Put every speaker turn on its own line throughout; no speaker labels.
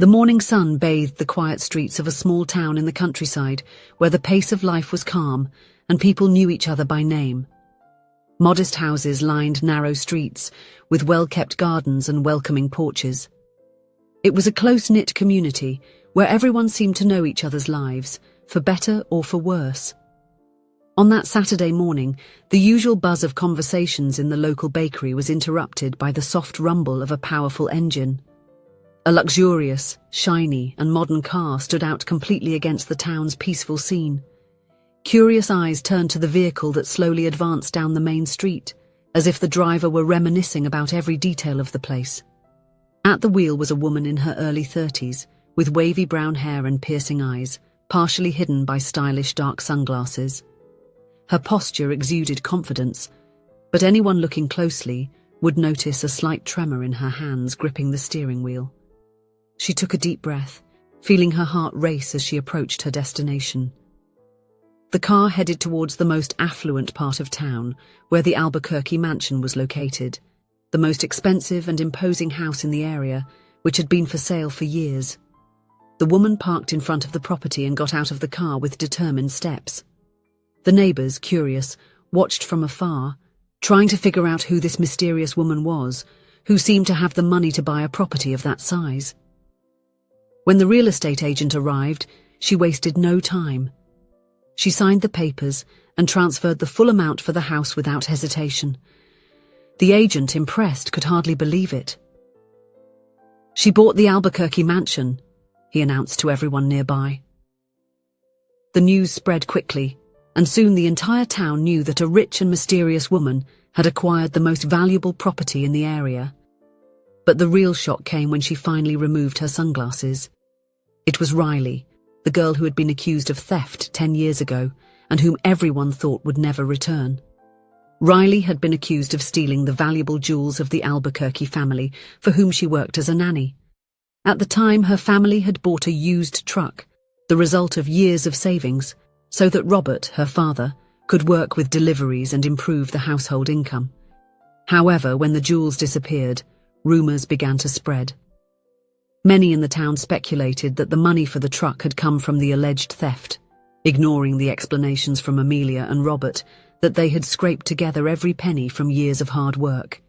The morning sun bathed the quiet streets of a small town in the countryside, where the pace of life was calm and people knew each other by name. Modest houses lined narrow streets, with well-kept gardens and welcoming porches. It was a close-knit community, where everyone seemed to know each other's lives, for better or for worse. On that Saturday morning, the usual buzz of conversations in the local bakery was interrupted by the soft rumble of a powerful engine. A luxurious, shiny, and modern car stood out completely against the town's peaceful scene. Curious eyes turned to the vehicle that slowly advanced down the main street, as if the driver were reminiscing about every detail of the place. At the wheel was a woman in her early 30s, with wavy brown hair and piercing eyes, partially hidden by stylish dark sunglasses. Her posture exuded confidence, but anyone looking closely would notice a slight tremor in her hands gripping the steering wheel. She took a deep breath, feeling her heart race as she approached her destination. The car headed towards the most affluent part of town, where the Albuquerque mansion was located, the most expensive and imposing house in the area, which had been for sale for years. The woman parked in front of the property and got out of the car with determined steps. The neighbors, curious, watched from afar, trying to figure out who this mysterious woman was, who seemed to have the money to buy a property of that size. When the real estate agent arrived, she wasted no time. She signed the papers and transferred the full amount for the house without hesitation. The agent, impressed, could hardly believe it. "She bought the Albuquerque mansion," he announced to everyone nearby. The news spread quickly, and soon the entire town knew that a rich and mysterious woman had acquired the most valuable property in the area. But the real shock came when she finally removed her sunglasses. It was Riley, the girl who had been accused of theft 10 years ago, and whom everyone thought would never return. Riley had been accused of stealing the valuable jewels of the Albuquerque family, for whom she worked as a nanny. At the time, her family had bought a used truck, the result of years of savings, so that Robert, her father, could work with deliveries and improve the household income. However, when the jewels disappeared, rumors began to spread. Many in the town speculated that the money for the truck had come from the alleged theft, ignoring the explanations from Amelia and Robert that they had scraped together every penny from years of hard work.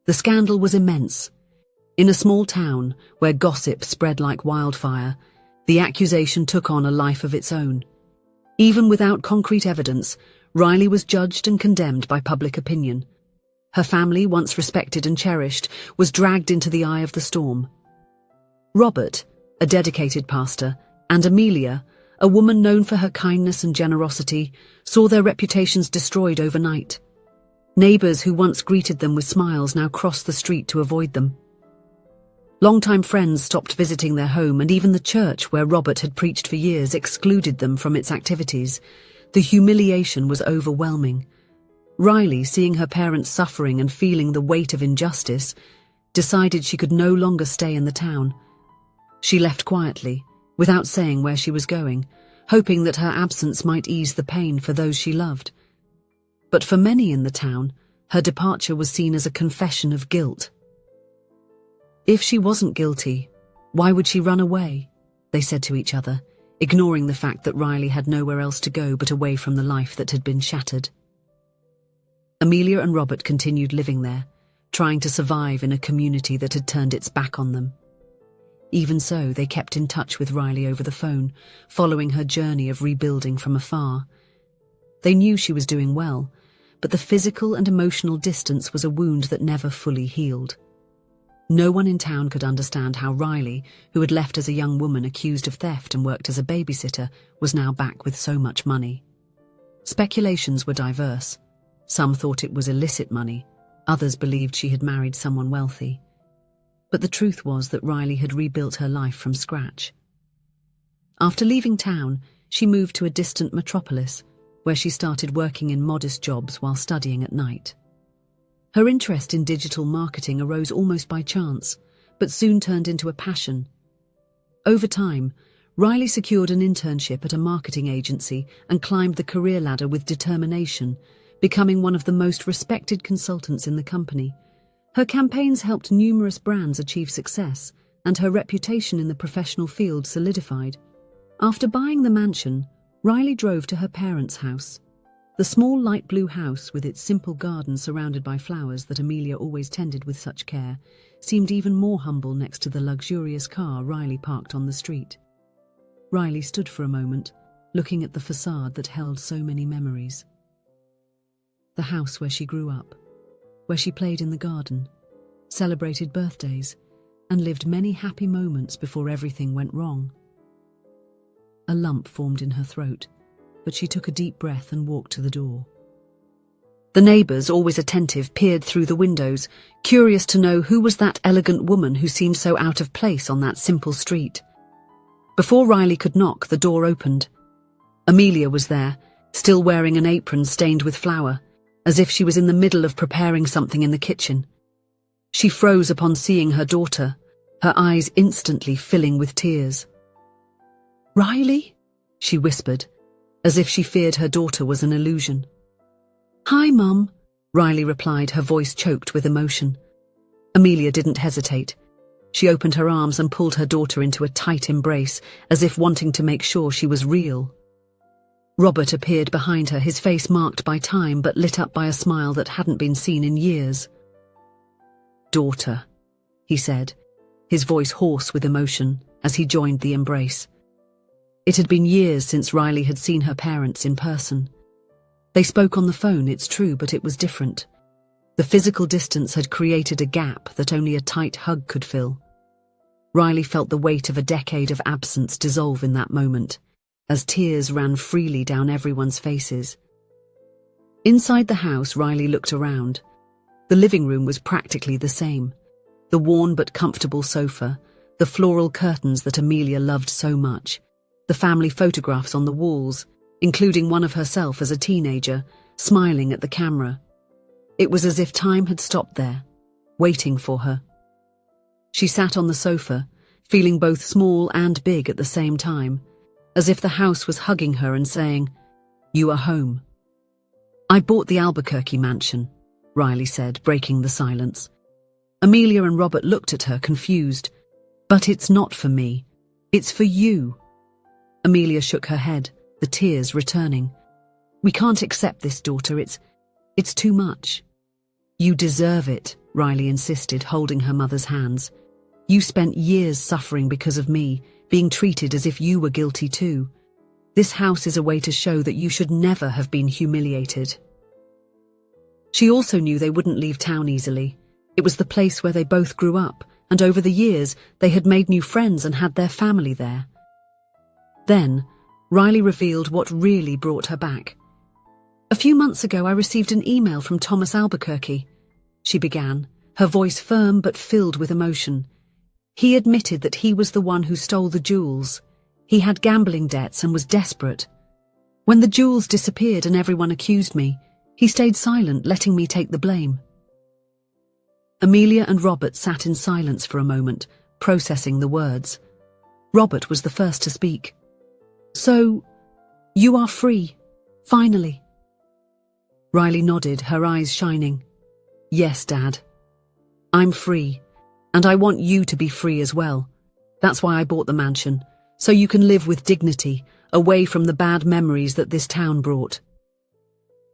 The scandal was immense. In a small town where gossip spread like wildfire, the accusation took on a life of its own. Even without concrete evidence, Riley was judged and condemned by public opinion. Her family, once respected and cherished, was dragged into the eye of the storm. Robert, a dedicated pastor, and Amelia, a woman known for her kindness and generosity, saw their reputations destroyed overnight. Neighbors who once greeted them with smiles now crossed the street to avoid them. Longtime friends stopped visiting their home, and even the church where Robert had preached for years excluded them from its activities. The humiliation was overwhelming. Riley, seeing her parents suffering and feeling the weight of injustice, decided she could no longer stay in the town. She left quietly, without saying where she was going, hoping that her absence might ease the pain for those she loved. But for many in the town, her departure was seen as a confession of guilt. If she wasn't guilty, why would she run away? They said to each other, ignoring the fact that Riley had nowhere else to go but away from the life that had been shattered. Amelia and Robert continued living there, trying to survive in a community that had turned its back on them. Even so, they kept in touch with Riley over the phone, following her journey of rebuilding from afar. They knew she was doing well, but the physical and emotional distance was a wound that never fully healed. No one in town could understand how Riley, who had left as a young woman accused of theft and worked as a babysitter, was now back with so much money. Speculations were diverse. Some thought it was illicit money, others believed she had married someone wealthy. But the truth was that Riley had rebuilt her life from scratch. After leaving town, she moved to a distant metropolis, where she started working in modest jobs while studying at night. Her interest in digital marketing arose almost by chance, but soon turned into a passion. Over time, Riley secured an internship at a marketing agency and climbed the career ladder with determination, becoming one of the most respected consultants in the company. Her campaigns helped numerous brands achieve success, and her reputation in the professional field solidified. After buying the mansion, Riley drove to her parents' house. The small light blue house with its simple garden surrounded by flowers that Amelia always tended with such care seemed even more humble next to the luxurious car Riley parked on the street. Riley stood for a moment, looking at the facade that held so many memories. The house where she grew up, where she played in the garden, celebrated birthdays, and lived many happy moments before everything went wrong. A lump formed in her throat, but she took a deep breath and walked to the door. The neighbours, always attentive, peered through the windows, curious to know who was that elegant woman who seemed so out of place on that simple street. Before Riley could knock, the door opened. Amelia was there, still wearing an apron stained with flour, as if she was in the middle of preparing something in the kitchen. She froze upon seeing her daughter, her eyes instantly filling with tears. "Riley?" she whispered, as if she feared her daughter was an illusion. "Hi, Mum," Riley replied, her voice choked with emotion. Amelia didn't hesitate. She opened her arms and pulled her daughter into a tight embrace, as if wanting to make sure she was real. Robert appeared behind her, his face marked by time but lit up by a smile that hadn't been seen in years. "Daughter," he said, his voice hoarse with emotion, as he joined the embrace. It had been years since Riley had seen her parents in person. They spoke on the phone, it's true, but it was different. The physical distance had created a gap that only a tight hug could fill. Riley felt the weight of a decade of absence dissolve in that moment, as tears ran freely down everyone's faces. Inside the house, Riley looked around. The living room was practically the same. The worn but comfortable sofa, the floral curtains that Amelia loved so much, the family photographs on the walls, including one of herself as a teenager, smiling at the camera. It was as if time had stopped there, waiting for her. She sat on the sofa, feeling both small and big at the same time, as if the house was hugging her and saying, "You are home." "I bought the Albuquerque mansion," Riley said, breaking the silence. Amelia and Robert looked at her, confused. "But it's not for me. It's for you." Amelia shook her head, the tears returning. "We can't accept this, daughter. It's too much." "You deserve it," Riley insisted, holding her mother's hands. "You spent years suffering because of me, being treated as if you were guilty too. This house is a way to show that you should never have been humiliated." She also knew they wouldn't leave town easily. It was the place where they both grew up, and over the years they had made new friends and had their family there. Then, Riley revealed what really brought her back. "A few months ago I received an email from Thomas Albuquerque," she began, her voice firm but filled with emotion. "He admitted that he was the one who stole the jewels. He had gambling debts and was desperate. When the jewels disappeared and everyone accused me, he stayed silent, letting me take the blame." Amelia and Robert sat in silence for a moment, processing the words. Robert was the first to speak. "So, you are free, finally?" Riley nodded, her eyes shining. "Yes, Dad. I'm free, and I want you to be free as well. That's why I bought the mansion, so you can live with dignity, away from the bad memories that this town brought."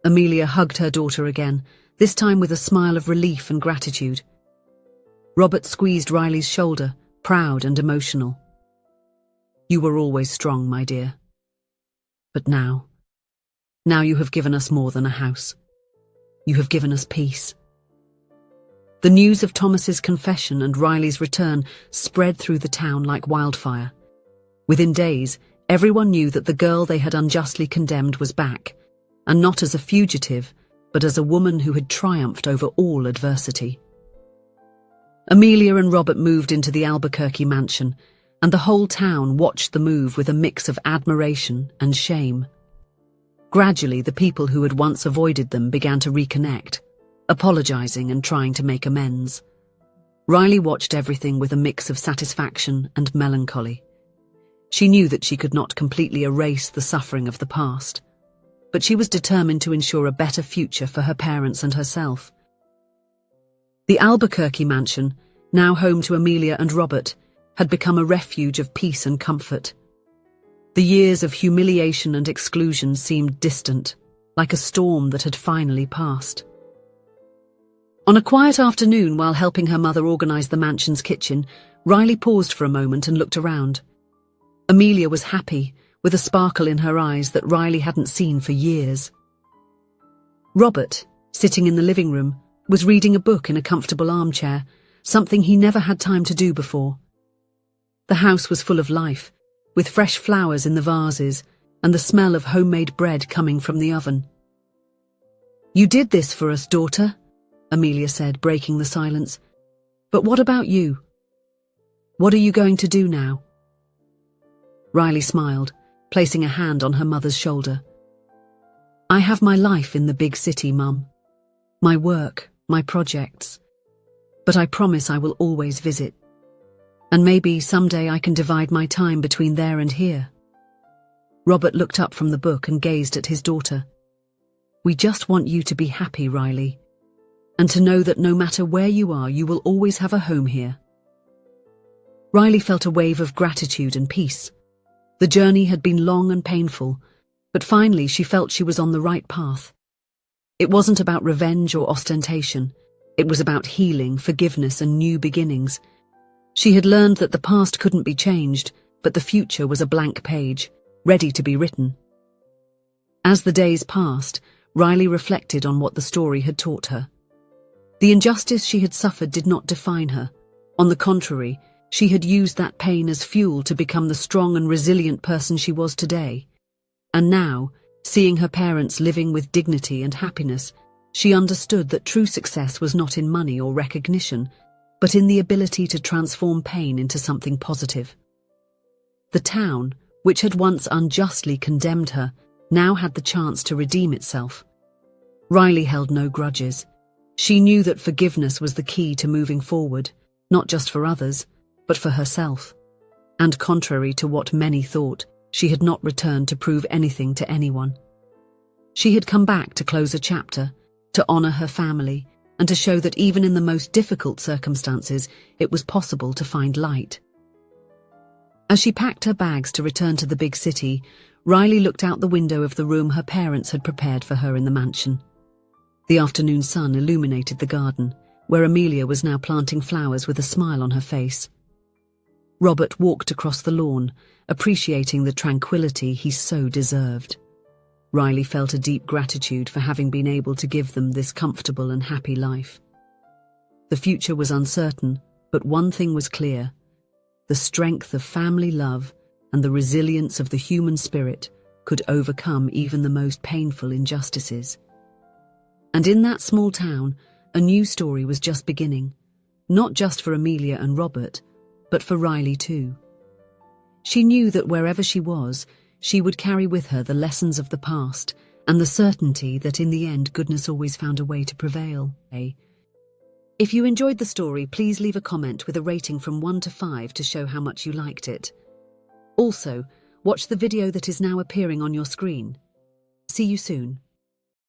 Amelia hugged her daughter again, this time with a smile of relief and gratitude. Robert squeezed Riley's shoulder, proud and emotional. "You were always strong, my dear. But now you have given us more than a house. You have given us peace." The news of Thomas's confession and Riley's return spread through the town like wildfire. Within days, everyone knew that the girl they had unjustly condemned was back, and not as a fugitive, but as a woman who had triumphed over all adversity. Amelia and Robert moved into the Albuquerque mansion, and the whole town watched the move with a mix of admiration and shame. Gradually, the people who had once avoided them began to reconnect, apologizing and trying to make amends. Riley watched everything with a mix of satisfaction and melancholy. She knew that she could not completely erase the suffering of the past, but she was determined to ensure a better future for her parents and herself. The Albuquerque mansion, now home to Amelia and Robert, had become a refuge of peace and comfort. The years of humiliation and exclusion seemed distant, like a storm that had finally passed. On a quiet afternoon, while helping her mother organize the mansion's kitchen, Riley paused for a moment and looked around. Amelia was happy, with a sparkle in her eyes that Riley hadn't seen for years. Robert, sitting in the living room, was reading a book in a comfortable armchair, something he never had time to do before. The house was full of life, with fresh flowers in the vases and the smell of homemade bread coming from the oven. "You did this for us, daughter," Amelia said, breaking the silence. "But what about you? What are you going to do now?" Riley smiled, placing a hand on her mother's shoulder. "I have my life in the big city, Mum. My work, my projects. But I promise I will always visit. And maybe someday I can divide my time between there and here." Robert looked up from the book and gazed at his daughter. "We just want you to be happy, Riley, and to know that no matter where you are, you will always have a home here." Riley felt a wave of gratitude and peace. The journey had been long and painful, but finally she felt she was on the right path. It wasn't about revenge or ostentation. It was about healing, forgiveness, and new beginnings. She had learned that the past couldn't be changed, but the future was a blank page, ready to be written. As the days passed, Riley reflected on what the story had taught her. The injustice she had suffered did not define her. On the contrary, she had used that pain as fuel to become the strong and resilient person she was today. And now, seeing her parents living with dignity and happiness, she understood that true success was not in money or recognition, but in the ability to transform pain into something positive. The town, which had once unjustly condemned her, now had the chance to redeem itself. Riley held no grudges. She knew that forgiveness was the key to moving forward, not just for others, but for herself. And contrary to what many thought, she had not returned to prove anything to anyone. She had come back to close a chapter, to honor her family, and to show that even in the most difficult circumstances, it was possible to find light. As she packed her bags to return to the big city, Riley looked out the window of the room her parents had prepared for her in the mansion. The afternoon sun illuminated the garden, where Amelia was now planting flowers with a smile on her face. Robert walked across the lawn, appreciating the tranquility he so deserved. Riley felt a deep gratitude for having been able to give them this comfortable and happy life. The future was uncertain, but one thing was clear: the strength of family love and the resilience of the human spirit could overcome even the most painful injustices. And in that small town, a new story was just beginning, not just for Amelia and Robert, but for Riley too. She knew that wherever she was, she would carry with her the lessons of the past and the certainty that in the end goodness always found a way to prevail. If you enjoyed the story, please leave a comment with a rating from 1 to 5 to show how much you liked it. Also, watch the video that is now appearing on your screen. See you soon.